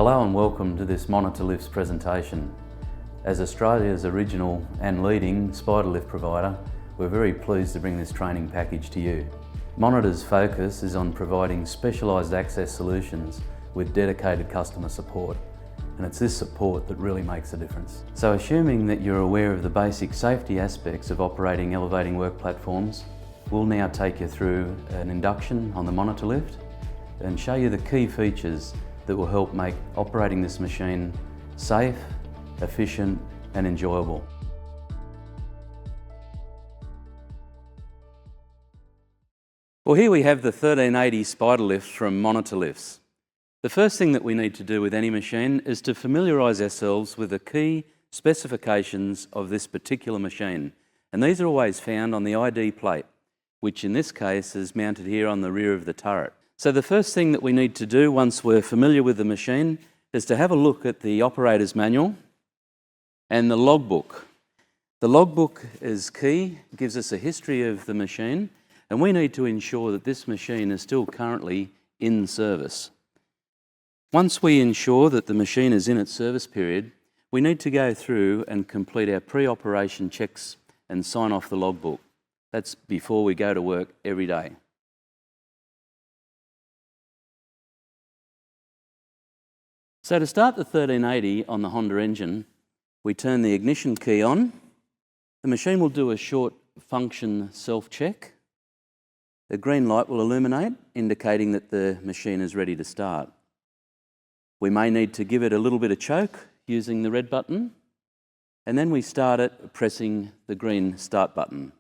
Hello and welcome to this monitor lifts presentation. As Australia's original and leading spider lift provider, we're very pleased to bring this training package to you. Monitor's focus is on providing specialised access solutions with dedicated customer support, and it's this support that really makes a difference. So assuming that you're aware of the basic safety aspects of operating elevating work platforms, we'll now take you through an induction on the monitor lift and show you the key features that will help make operating this machine safe, efficient and enjoyable. Well, here we have the 1380 spider lift from Monitor Lifts. The first thing that we need to do with any machine is to familiarise ourselves with the key specifications of this particular machine. And these are always found on the ID plate, which in this case is mounted here on the rear of the turret. So the first thing that we need to do once we're familiar with the machine is to have a look at the operator's manual and the logbook. The logbook is key, it gives us a history of the machine, and we need to ensure that this machine is still currently in service. Once we ensure that the machine is in its service period, we need to go through and complete our pre-operation checks and sign off the logbook. That's before we go to work every day. So to start the 1380 on the Honda engine, we turn the ignition key on. The machine will do a short function self-check. The green light will illuminate, indicating that the machine is ready to start. We may need to give it a little bit of choke using the red button, and then we start it pressing the green start button.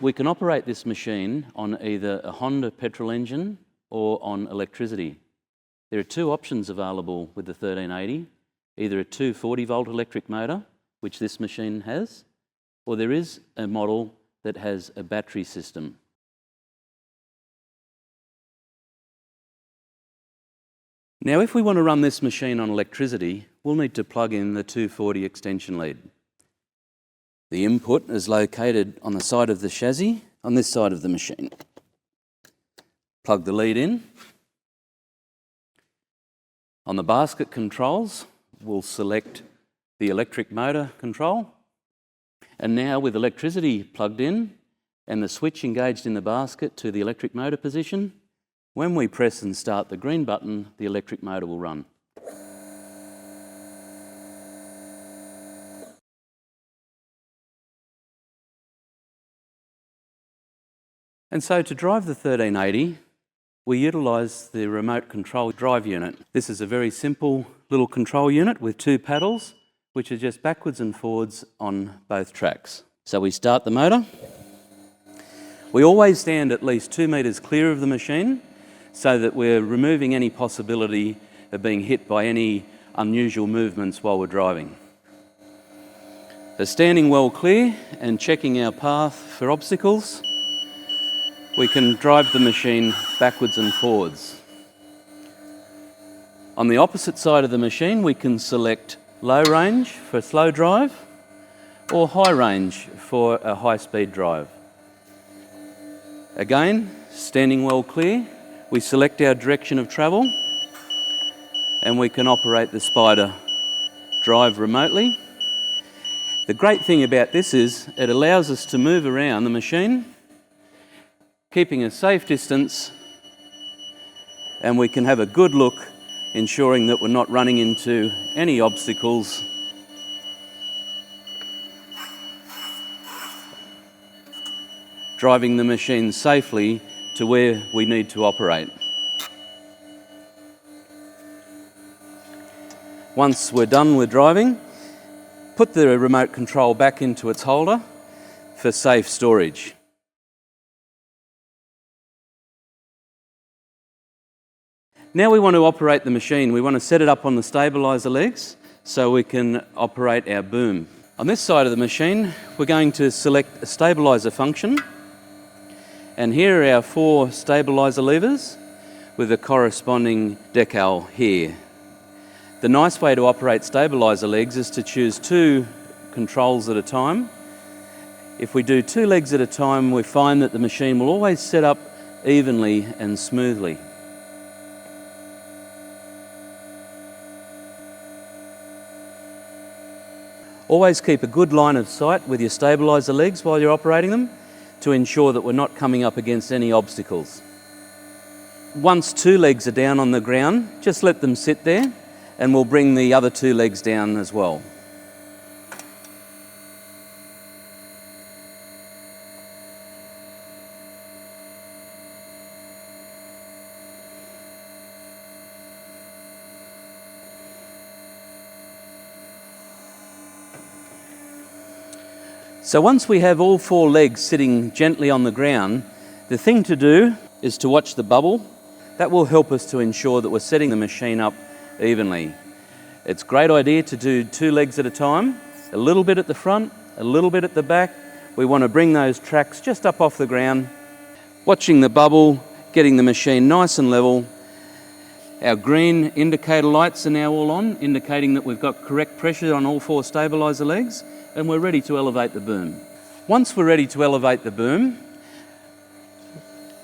We can operate this machine on either a Honda petrol engine or on electricity. There are two options available with the 1380, either a 240 volt electric motor, which this machine has, or there is a model that has a battery system. Now, if we want to run this machine on electricity, we'll need to plug in the 240 extension lead. The input is located on the side of the chassis, on this side of the machine. Plug the lead in. On the basket controls, we'll select the electric motor control. And now with electricity plugged in and the switch engaged in the basket to the electric motor position, when we press and start the green button, the electric motor will run. And so to drive the 1380, we utilise the remote control drive unit. This is a very simple little control unit with two paddles, which are just backwards and forwards on both tracks. So we start the motor. We always stand at least 2 metres clear of the machine so that we're removing any possibility of being hit by any unusual movements while we're driving. So standing well clear and checking our path for obstacles, we can drive the machine backwards and forwards. On the opposite side of the machine, we can select low range for slow drive or high range for a high-speed drive. Again, standing well clear, we select our direction of travel and we can operate the spider drive remotely. The great thing about this is it allows us to move around the machine, keeping a safe distance, and we can have a good look, ensuring that we're not running into any obstacles. Driving the machine safely to where we need to operate. Once we're done with driving, put the remote control back into its holder for safe storage. Now we want to operate the machine. We want to set it up on the stabiliser legs so we can operate our boom. On this side of the machine, we're going to select a stabiliser function. And here are our 4 stabiliser levers with a corresponding decal here. The nice way to operate stabiliser legs is to choose 2 controls at a time If we do 2 legs at a time, we find that the machine will always set up evenly and smoothly. Always keep a good line of sight with your stabiliser legs while you're operating them to ensure that we're not coming up against any obstacles. Once 2 legs are down on the ground, just let them sit there and we'll bring the other 2 legs down as well. So once we have all 4 legs sitting gently on the ground, the thing to do is to watch the bubble. That will help us to ensure that we're setting the machine up evenly. It's a great idea to do 2 legs at a time, a little bit at the front, a little bit at the back. We want to bring those tracks just up off the ground, watching the bubble, getting the machine nice and level. Our green indicator lights are now all on, indicating that we've got correct pressure on all 4 stabiliser legs, and we're ready to elevate the boom. Once we're ready to elevate the boom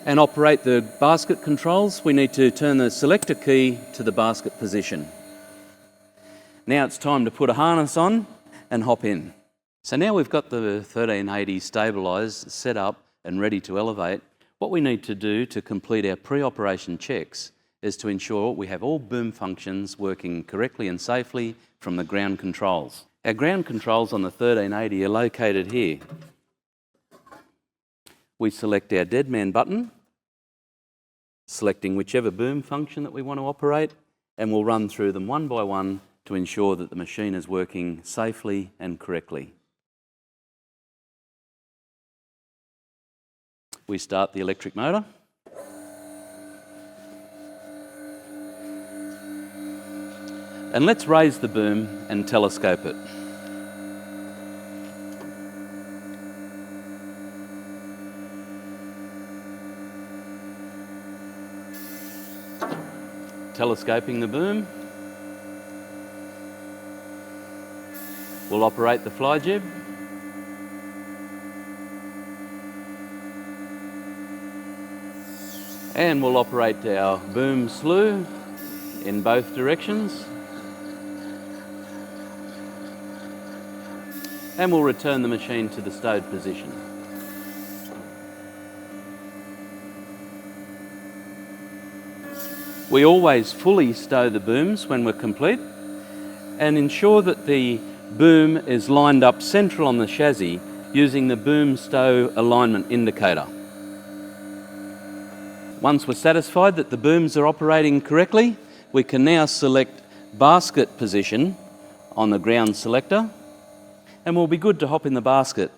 and operate the basket controls, we need to turn the selector key to the basket position. Now it's time to put a harness on and hop in. So now we've got the 1380 stabilised, set up and ready to elevate. What we need to do to complete our pre-operation checks is to ensure we have all boom functions working correctly and safely from the ground controls. Our ground controls on the 1380 are located here. We select our dead man button, selecting whichever boom function that we want to operate, and we'll run through them one by one to ensure that the machine is working safely and correctly. We start the electric motor. And let's raise the boom and telescope it. Telescoping the boom. We'll operate the fly jib. And we'll operate our boom slew in both directions. And we'll return the machine to the stowed position. We always fully stow the booms when we're complete and ensure that the boom is lined up central on the chassis using the boom stow alignment indicator. Once we're satisfied that the booms are operating correctly, we can now select basket position on the ground selector, and we'll be good to hop in the basket.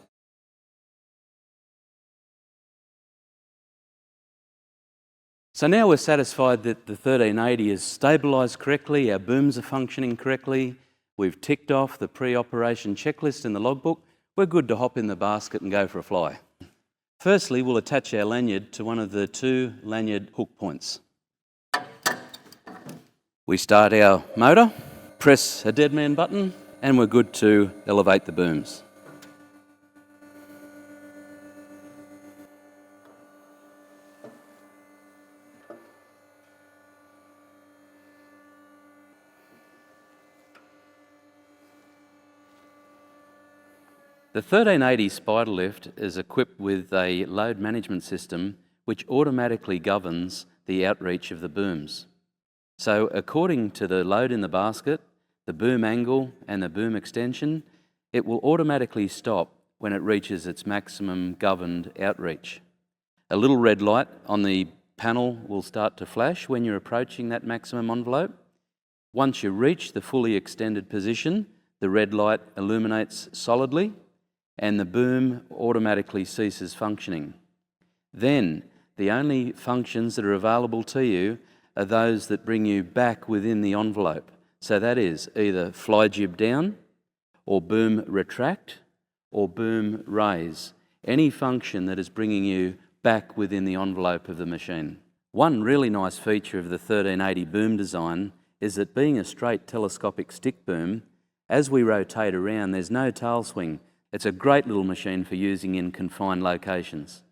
So now we're satisfied that the 1380 is stabilised correctly, our booms are functioning correctly, we've ticked off the pre-operation checklist in the logbook, we're good to hop in the basket and go for a fly. Firstly, we'll attach our lanyard to one of the 2 lanyard hook points. We start our motor, press a dead man button, and we're good to elevate the booms. The 1380 spider lift is equipped with a load management system which automatically governs the outreach of the booms. So according to the load in the basket, the boom angle and the boom extension, it will automatically stop when it reaches its maximum governed outreach. A little red light on the panel will start to flash when you're approaching that maximum envelope. Once you reach the fully extended position, the red light illuminates solidly and the boom automatically ceases functioning. Then, the only functions that are available to you are those that bring you back within the envelope. So that is either fly jib down, or boom retract, or boom raise. Any function that is bringing you back within the envelope of the machine. One really nice feature of the 1380 boom design is that being a straight telescopic stick boom, as we rotate around, there's no tail swing. It's a great little machine for using in confined locations.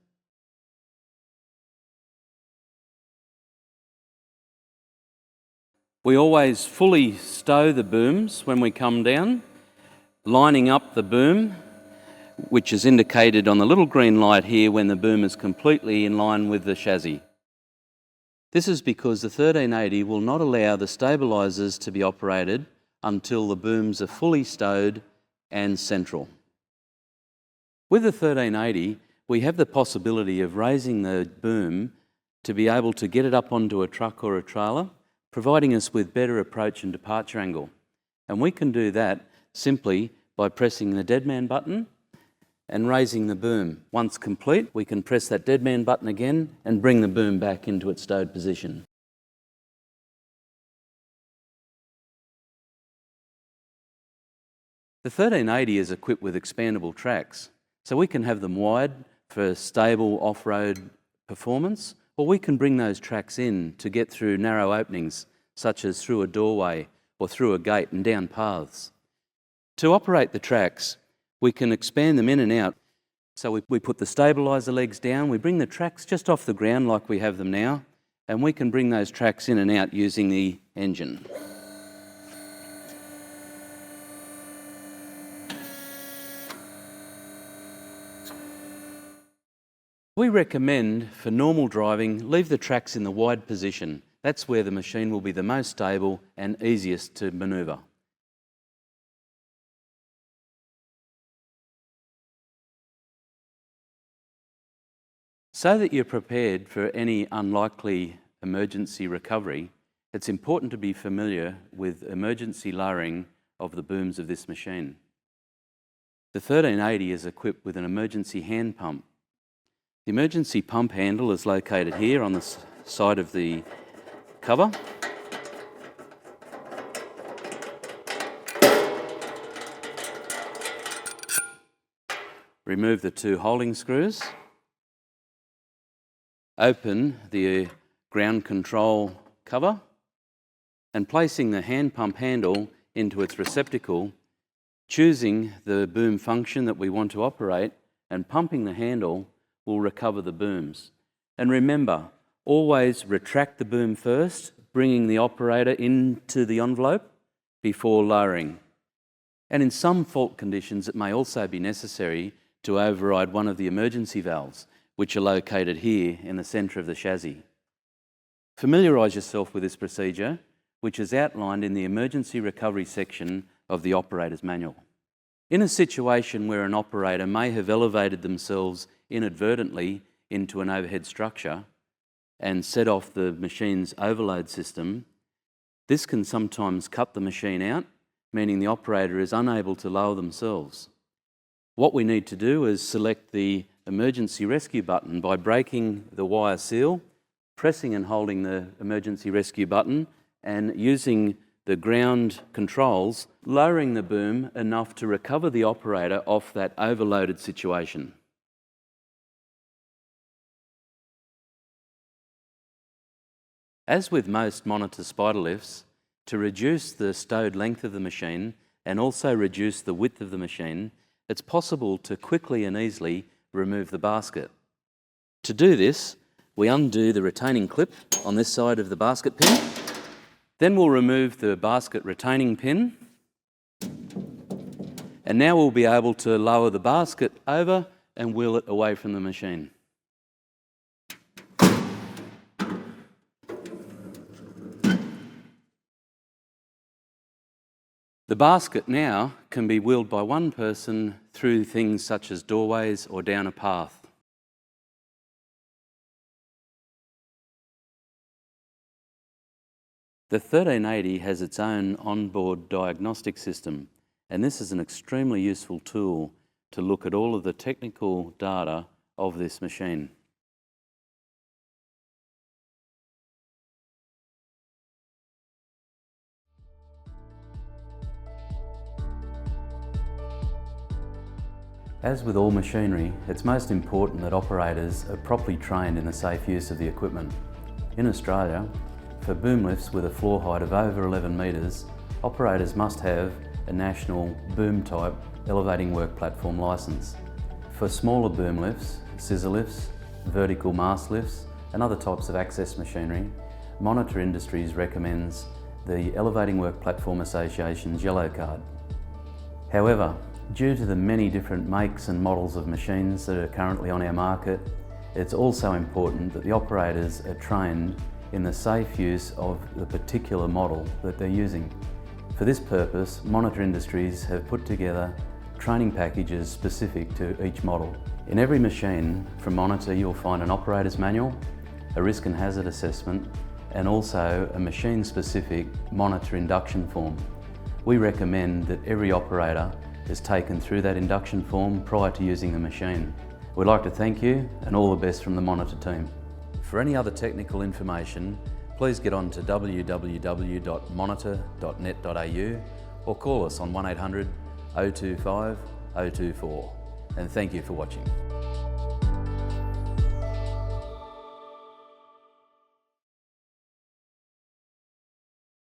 We always fully stow the booms when we come down, lining up the boom, which is indicated on the little green light here when the boom is completely in line with the chassis. This is because the 1380 will not allow the stabilisers to be operated until the booms are fully stowed and central. With the 1380, we have the possibility of raising the boom to be able to get it up onto a truck or a trailer, providing us with better approach and departure angle. And we can do that simply by pressing the dead man button and raising the boom. Once complete, we can press that dead man button again and bring the boom back into its stowed position. The 1380 is equipped with expandable tracks, so we can have them wide for stable off-road performance, or we can bring those tracks in to get through narrow openings, such as through a doorway or through a gate and down paths. To operate the tracks, we can expand them in and out. So we put the stabiliser legs down, we bring the tracks just off the ground like we have them now, and we can bring those tracks in and out using the engine. We recommend, for normal driving, leave the tracks in the wide position. That's where the machine will be the most stable and easiest to manoeuvre. So that you're prepared for any unlikely emergency recovery, it's important to be familiar with emergency lowering of the booms of this machine. The 1380 is equipped with an emergency hand pump. The emergency pump handle is located here on the side of the cover. Remove the two holding screws. Open the ground control cover, and placing the hand pump handle into its receptacle, choosing the boom function that we want to operate, and pumping the handle will recover the booms. And remember, always retract the boom first, bringing the operator into the envelope before lowering. And in some fault conditions, it may also be necessary to override one of the emergency valves, which are located here in the centre of the chassis. Familiarise yourself with this procedure, which is outlined in the emergency recovery section of the operator's manual. In a situation where an operator may have elevated themselves inadvertently into an overhead structure and set off the machine's overload system, this can sometimes cut the machine out, meaning the operator is unable to lower themselves. What we need to do is select the emergency rescue button by breaking the wire seal, pressing and holding the emergency rescue button, and using the ground controls, lowering the boom enough to recover the operator off that overloaded situation. As with most monitor spider lifts, to reduce the stowed length of the machine and also reduce the width of the machine, it's possible to quickly and easily remove the basket. To do this, we undo the retaining clip on this side of the basket pin. Then we'll remove the basket retaining pin. And now we'll be able to lower the basket over and wheel it away from the machine. The basket now can be wheeled by one person through things such as doorways or down a path. The 1380 has its own onboard diagnostic system, and this is an extremely useful tool to look at all of the technical data of this machine. As with all machinery, it's most important that operators are properly trained in the safe use of the equipment. In Australia, for boom lifts with a floor height of over 11 metres, operators must have a national boom type elevating work platform licence. For smaller boom lifts, scissor lifts, vertical mast lifts and other types of access machinery, Monitor Industries recommends the Elevating Work Platform Association's yellow card. However, due to the many different makes and models of machines that are currently on our market, it's also important that the operators are trained in the safe use of the particular model that they're using. For this purpose, Monitor Industries have put together training packages specific to each model. In every machine from Monitor you'll find an operator's manual, a risk and hazard assessment and also a machine-specific Monitor induction form. We recommend that every operator is taken through that induction form prior to using the machine. We'd like to thank you and all the best from the Monitor team. For any other technical information, please get on to www.monitor.net.au or call us on 1800 025 024. And thank you for watching.